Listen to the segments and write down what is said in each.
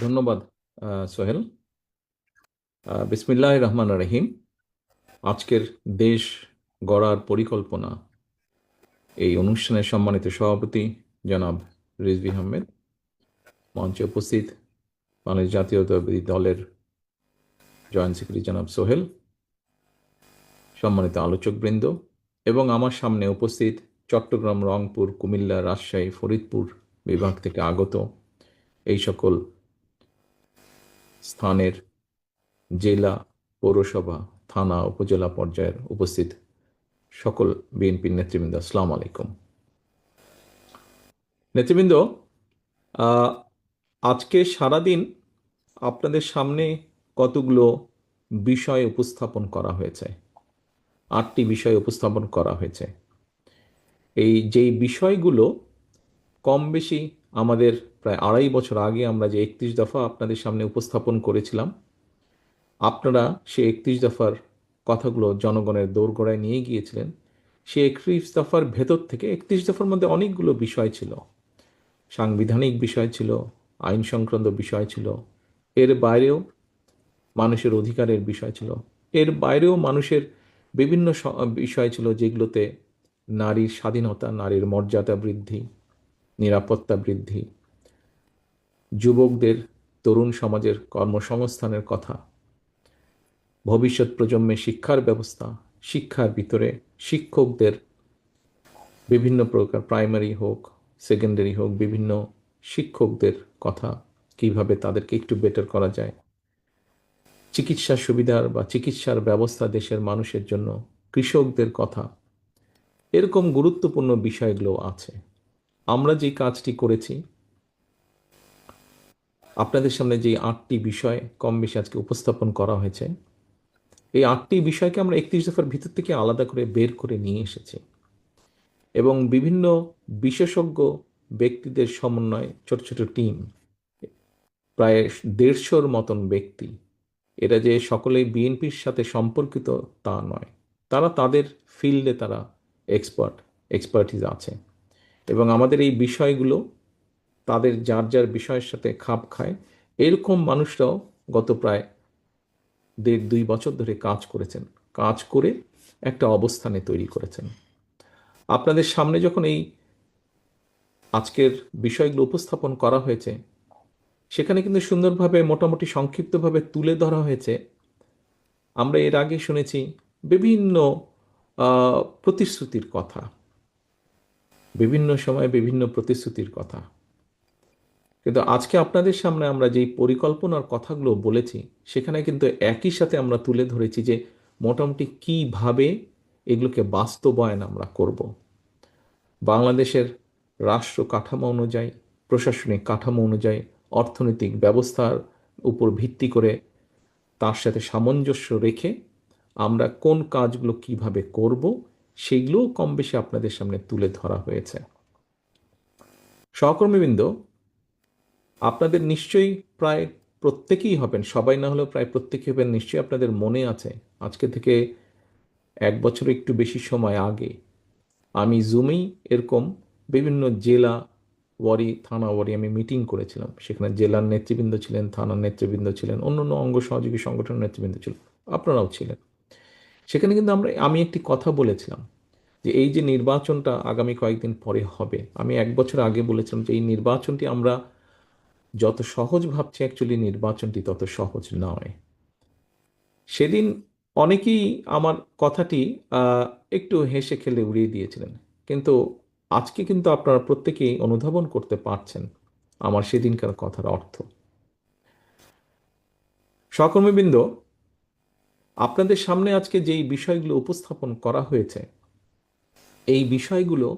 ধন্যবাদ সোহেল। বিসমিল্লাহির রহমানির রহিম। আজকের দেশ গড়ার পরিকল্পনা, এই অনুষ্ঠানের সম্মানিত সভাপতি জনাব রিজভী আহমেদ, মঞ্চে উপস্থিত বাংলাদেশ জাতীয়তাবাদী দলের জয়েন্ট সেক্রেটারি জনাব সোহেল, সম্মানিত আলোচকবৃন্দ এবং আমার সামনে উপস্থিত চট্টগ্রাম, রংপুর, কুমিল্লা, রাজশাহী, ফরিদপুর বিভাগ থেকে আগত এই সকল স্থানের জেলা, পৌরসভা, থানা, উপজেলা পর্যায়ের উপস্থিত সকল বিএনপির নেতৃবৃন্দ, আসসালামু আলাইকুম। নেতৃবৃন্দ, আহ, আজকে সারাদিন আপনাদের সামনে কতগুলো বিষয় উপস্থাপন করা হয়েছে, 8টি বিষয় উপস্থাপন করা হয়েছে। এই যেই বিষয়গুলো কম বেশি আমাদের প্রায় 2.5 বছর আগে আমরা যে 31 দফা আপনাদের সামনে উপস্থাপন করেছিলাম, আপনারা সেই 31 দফার কথাগুলো জনগণের দোরগোড়ায় নিয়ে গিয়েছিলেন। সেই 31 দফার ভেতর থেকে 31 দফার মধ্যে অনেকগুলো বিষয় ছিল, সাংবিধানিক বিষয় ছিল, আইন সংক্রান্ত বিষয় ছিল, এর বাইরেও মানুষের অধিকারের বিষয় ছিল, এর বাইরেও মানুষের বিভিন্ন বিষয় ছিল যেগুলোতে নারীর স্বাধীনতা, নারীর মর্যাদা বৃদ্ধি, নিরাপত্তা বৃদ্ধি, যুবকদের, তরুণ সমাজের কর্মসংস্থানের কথা, ভবিষ্যৎ প্রজন্মের শিক্ষার ব্যবস্থা, শিক্ষার ভিতরে শিক্ষকদের বিভিন্ন প্রকার, প্রাইমারি হোক, সেকেন্ডারি হোক, বিভিন্ন শিক্ষকদের কথা, কিভাবে তাদেরকে একটু বেটার করা যায়, চিকিৎসা সুবিধার বা চিকিৎসার ব্যবস্থা দেশের মানুষের জন্য, কৃষকদের কথা, এরকম গুরুত্বপূর্ণ বিষয়গুলো আছে। আমরা যে কাজটি করেছি, আপনাদের সামনে যে 8টি বিষয় কম বেশি আজকে উপস্থাপন করা হয়েছে, এই 8টি বিষয়কে আমরা 31 দফার ভিতর থেকে আলাদা করে বের করে নিয়ে এসেছি এবং বিভিন্ন বিশেষজ্ঞ ব্যক্তিদের সমন্বয়ে ছোট ছোট টিম, প্রায় 150-র মতন ব্যক্তি, এরা যে সকলেই বিএনপির সাথে সম্পর্কিত তা নয়, তারা তাদের ফিল্ডে তারা এক্সপার্টিস আছে এবং আমাদের এই বিষয়গুলো তাদের যার যার বিষয়ের সাথে খাপ খায়, এরকম মানুষরাও গত প্রায় 1.5-2 বছর ধরে কাজ করেছেন, কাজ করে একটা অবস্থানে তৈরি করেছেন। আপনাদের সামনে যখন এই আজকের বিষয়গুলো উপস্থাপন করা হয়েছে, সেখানে কিন্তু সুন্দরভাবে মোটামুটি সংক্ষিপ্তভাবে তুলে ধরা হয়েছে। আমরা এর আগে শুনেছি বিভিন্ন প্রতিশ্রুতির কথা, বিভিন্ন সময়ে বিভিন্ন প্রতিশ্রুতির কথা, কিন্তু আজকে আপনাদের সামনে আমরা যেই পরিকল্পনার কথাগুলো বলেছি, সেখানে কিন্তু একই সাথে আমরা তুলে ধরেছি যে মোটামুটি কিভাবে এগুলোকে বাস্তবায়ন আমরা করব। বাংলাদেশের রাষ্ট্র কাঠামো অনুযায়ী, প্রশাসনিক কাঠামো অনুযায়ী, অর্থনৈতিক ব্যবস্থার উপর ভিত্তি করে, তার সাথে সামঞ্জস্য রেখে আমরা কোন কাজগুলো কিভাবে করব, সেগুলোও কম বেশি আপনাদের সামনে তুলে ধরা হয়েছে। সহকর্মীবৃন্দ, আপনাদের নিশ্চয়ই প্রায় প্রত্যেকেই হবেন, সবাই না হলেও প্রায় প্রত্যেকেই হবেন, নিশ্চয়ই আপনাদের মনে আছে আজকে থেকে 1 বছর একটু বেশি সময় আগে আমি জুমেই এরকম বিভিন্ন জেলা ওয়ারি, থানা ওয়ারি আমি মিটিং করেছিলাম। সেখানে জেলার নেতৃবৃন্দ ছিলেন, থানার নেতৃবৃন্দ ছিলেন, অন্যান্য অঙ্গ সহযোগী সংগঠনের নেতৃবৃন্দ ছিল, আপনারাও ছিলেন। সেখানে কিন্তু আমি একটি কথা বলেছিলাম যে এই যে নির্বাচনটা আগামী কয়েকদিন পরে হবে, আমি 1 বছর আগে বলেছিলাম যে এই নির্বাচনটি আমরা যত সহজ ভাবছি, অ্যাকচুয়ালি নির্বাচনটি তত সহজ নয়। সেদিন অনেকেই আমার কথাটি আহ, একটু হেসে খেলে উড়িয়ে দিয়েছিলেন, কিন্তু আজকে কিন্তু আপনারা প্রত্যেকেই অনুধাবন করতে পারছেন আমার সেদিনকার কথার অর্থ। সহকর্মীবৃন্দ, আপনাদের সামনে আজকে যেই বিষয়গুলো উপস্থাপন করা হয়েছে, এই বিষয়গুলো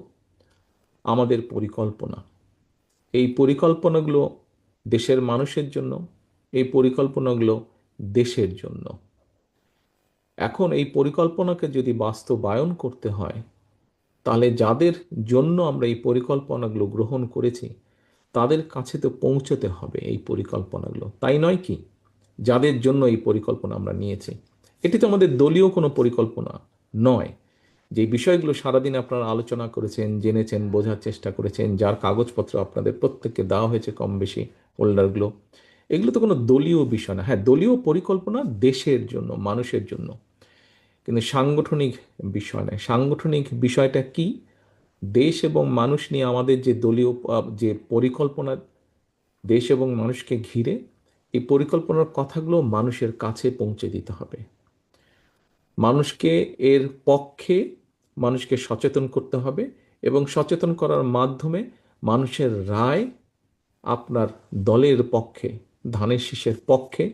আমাদের পরিকল্পনা। এই পরিকল্পনাগুলো দেশের মানুষের জন্য, এই পরিকল্পনাগুলো দেশের জন্য। এখন এই পরিকল্পনাকে যদি বাস্তবায়ন করতে হয়, তাহলে যাদের জন্য আমরা এই পরিকল্পনাগুলো গ্রহণ করেছি, তাদের কাছে তো পৌঁছতে হবে এই পরিকল্পনাগুলো, তাই নয় কি? যাদের জন্য এই পরিকল্পনা আমরা নিয়েছি, এটি তো আমাদের দলীয় কোনো পরিকল্পনা নয়। যে বিষয়গুলো সারাদিন আপনারা আলোচনা করেছেন, জেনেছেন, বোঝার চেষ্টা করেছেন, যার কাগজপত্র আপনাদের প্রত্যেককে দেওয়া হয়েছে কম বেশি, হোল্ডারগুলো, এগুলো তো কোনো দলীয় বিষয় না। হ্যাঁ, দলীয় পরিকল্পনা দেশের জন্য, মানুষের জন্য, কিন্তু সাংগঠনিক বিষয় নয়। সাংগঠনিক বিষয়টা কি? দেশ এবং মানুষ নিয়ে আমাদের যে দলীয় যে পরিকল্পনা, দেশ এবং মানুষকে ঘিরে, এই পরিকল্পনার কথাগুলো মানুষের কাছে পৌঁছে দিতে হবে। মানুষকে এর পক্ষে, মানুষকে সচেতন করতে হবে, এবং সচেতন করার মাধ্যমে মানুষের রায় আপনার দলের পক্ষে, ধানের শীষের পক্ষে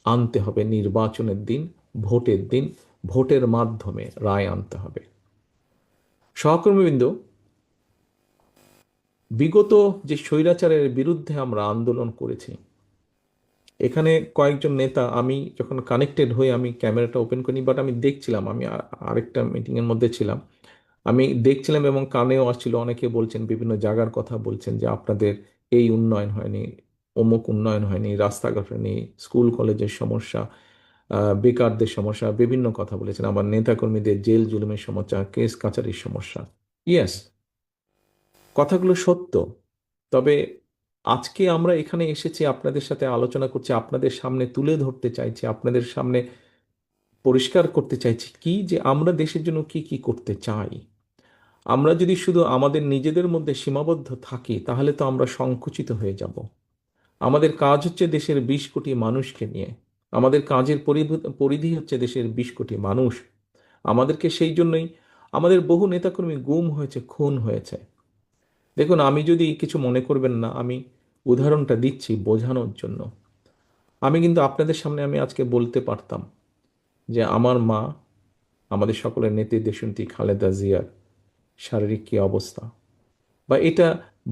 আনতে হবে। নির্বাচনের দিন, ভোটের দিন, ভোটের মাধ্যমে রায় আনতে হবে। সহকর্মীবৃন্দ, বিগত যে স্বৈরাচারের বিরুদ্ধে আমরা আন্দোলন করেছি, এখানে কয়েকজন নেতা, আমি যখন কানেক্টেড হই আমি ক্যামেরাটা ওপেন করি, বাট আমি দেখছিলাম, আমি আরেকটা মিটিংয়ের মধ্যে ছিলাম, আমি দেখছিলাম এবং কানেও আসছিল, অনেকে বলছেন, বিভিন্ন জায়গার কথা বলছেন যে আপনাদের এই উন্নয়ন হয়নি, অমুক উন্নয়ন হয়নি, রাস্তাঘাট হয়নি, স্কুল কলেজের সমস্যা, বেকারদের সমস্যা, বিভিন্ন কথা বলেছেন। আবার নেতাকর্মীদের জেল জুলুমের সমস্যা, কেস কাচারির সমস্যা। ইয়েস, কথাগুলো সত্য। তবে আজকে আমরা এখানে এসেছি, আপনাদের সাথে আলোচনা করছি, আপনাদের সামনে তুলে ধরতে চাইছি, আপনাদের সামনে পরিষ্কার করতে চাইছি কি, যে আমরা দেশের জন্য কি কি করতে চাই। আমরা যদি শুধু আমাদের নিজেদের মধ্যে সীমাবদ্ধ থাকি, তাহলে তো আমরা সংকুচিত হয়ে যাব। আমাদের কাজ হচ্ছে দেশের 20 কোটি মানুষকে নিয়ে, আমাদের কাজের পরিধি হচ্ছে দেশের 20 কোটি মানুষ। আমাদেরকে সেই জন্যই আমাদের বহু নেতাকর্মী গুম হয়েছে, খুন হয়েছে। দেখুন, আমি যদি কিছু মনে করবেন না, আমি উদাহরণটা দিচ্ছি বোঝানোর জন্য। আমি কিন্তু আপনাদের সামনে আমি আজকে বলতে পারতাম যে আমার মা, আমাদের সকলের নেত্রী দেশনেত্রী খালেদা জিয়ার শারীরিক কী অবস্থা, বা এটা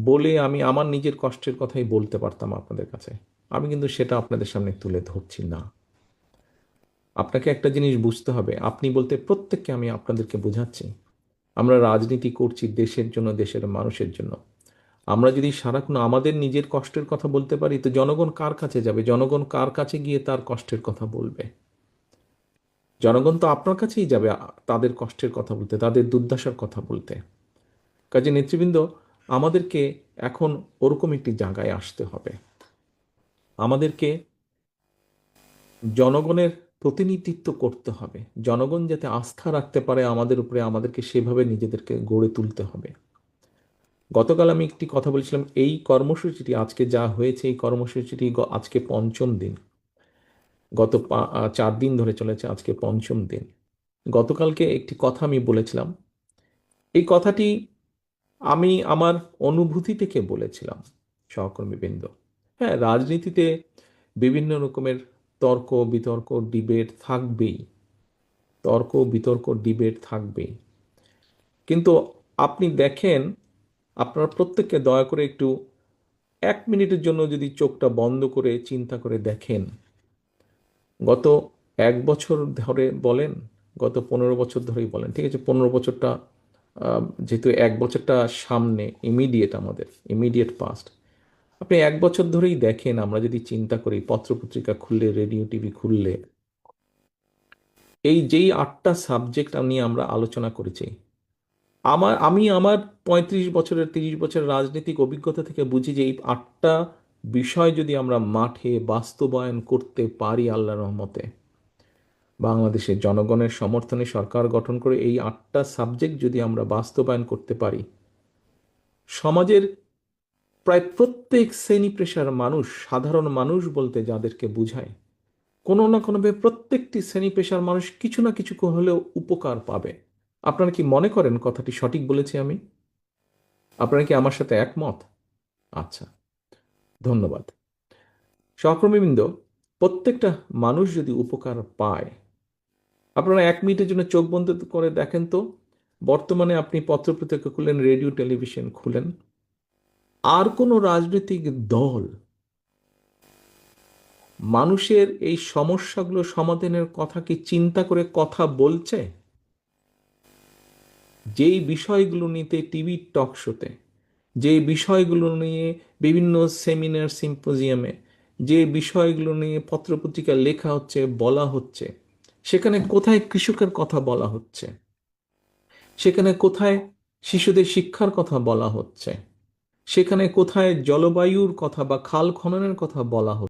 বলে আমি আমার নিজের কষ্টের কথাই বলতে পারতাম আপনাদের কাছে। আমি কিন্তু সেটা আপনাদের সামনে তুলে ধরছি না। আপনাকে একটা জিনিস বুঝতে হবে, আপনি বলতে প্রত্যেককে আমি আপনাদেরকে বোঝাচ্ছি, আমরা রাজনীতি করছি দেশের জন্য, দেশের মানুষের জন্য। আমরা যদি সারাক্ষণ আমাদের নিজের কষ্টের কথা বলতে পারি, তো জনগণ কার কাছে যাবে? জনগণ কার কাছে গিয়ে তার কষ্টের কথা বলবে? জনগণ তো আপনার কাছেই যাবে তাদের কষ্টের কথা বলতে, তাদের দুর্দশার কথা বলতে। কাজে নেতৃবৃন্দ, আমাদেরকে এখন ওরকম একটি জায়গায় আসতে হবে। আমাদেরকে জনগণের প্রতিনিধিত্ব করতে হবে। জনগণ যাতে আস্থা রাখতে পারে আমাদের উপরে, আমাদেরকে সেভাবে নিজেদেরকে গড়ে তুলতে হবে। গতকাল আমি একটি কথা বলেছিলাম, এই কর্মসূচিটি আজকে যা হয়েছে, এই কর্মসূচিটি আজকে পঞ্চম দিন। গত 4 দিন ধরে চলেছে, আজকে পঞ্চম দিন। গতকালকে একটি কথা আমি বলেছিলাম, এই কথাটি আমি আমার অনুভূতি থেকে বলেছিলাম। সহকর্মীবৃন্দ, হ্যাঁ, রাজনীতিতে বিভিন্ন রকমের তর্ক বিতর্ক, ডিবেট থাকবেই। তর্ক বিতর্ক, ডিবেট থাকবেই। কিন্তু আপনি দেখেন, আপনারা প্রত্যেককে দয়া করে একটু 1 মিনিটের জন্য যদি চোখটা বন্ধ করে চিন্তা করে দেখেন, গত 1 বছর ধরে বলেন, গত 15 বছর ধরেই বলেন, ঠিক আছে, 15 বছরটা যেহেতু 1 বছরটা সামনে, ইমিডিয়েট, আমাদের ইমিডিয়েট পাস্ট, আপনি 1 বছর ধরেই দেখেন, আমরা যদি চিন্তা করি, পত্রপত্রিকা খুললে, রেডিও টিভি খুললে, এই যেই 8টা সাবজেক্ট নিয়ে আমরা আলোচনা করেছি, আমি আমার 35 বছরের, 30 বছরের রাজনৈতিক অভিজ্ঞতা থেকে বুঝি যে এই 8টা বিষয় যদি আমরা মাঠে বাস্তবায়ন করতে পারি, আল্লাহর রহমতে, বাংলাদেশের জনগণের সমর্থনে সরকার গঠন করে এই 8টা সাবজেক্ট যদি আমরা বাস্তবায়ন করতে পারি, সমাজের প্রায় প্রত্যেক শ্রেণী পেশার মানুষ, সাধারণ মানুষ বলতে যাদেরকে বুঝায়, কোনো না কোনোভাবে প্রত্যেকটি শ্রেণী পেশার মানুষ কিছু না কিছু হলেও উপকার পাবে। আপনারা কি মনে করেন কথাটি সঠিক বলেছি আমি? আপনারা কি আমার সাথে একমত? আচ্ছা, ধন্যবাদ। সহকর্মীবৃন্দ, প্রত্যেকটা মানুষ যদি উপকার পায়, আপনারা 1 মিনিটের জন্য চোখ বন্ধ করে দেখেন তো, বর্তমানে আপনি পত্রপত্রিকা খুলেন, রেডিও টেলিভিশন খুলেন, আর কোনো রাজনৈতিক দল মানুষের এই সমস্যাগুলো সমাধানের কথা কি চিন্তা করে কথা বলছে? যেই বিষয়গুলো নিতে টিভি টক শোতে, যে বিষয়গুলো নিয়ে বিভিন্ন সেমিনার সিম্পোজিয়ামে, যে বিষয়গুলো নিয়ে পত্রপত্রিকা লেখা হচ্ছে, বলা হচ্ছে, সেখানে কোথায় কৃষকের কথা বলা হচ্ছে? সেখানে কোথায় শিশুদের শিক্ষার কথা বলা হচ্ছে? সেখানে কোথায় জলবায়ুর কথা বা খাল খননের কথা বলা হচ্ছে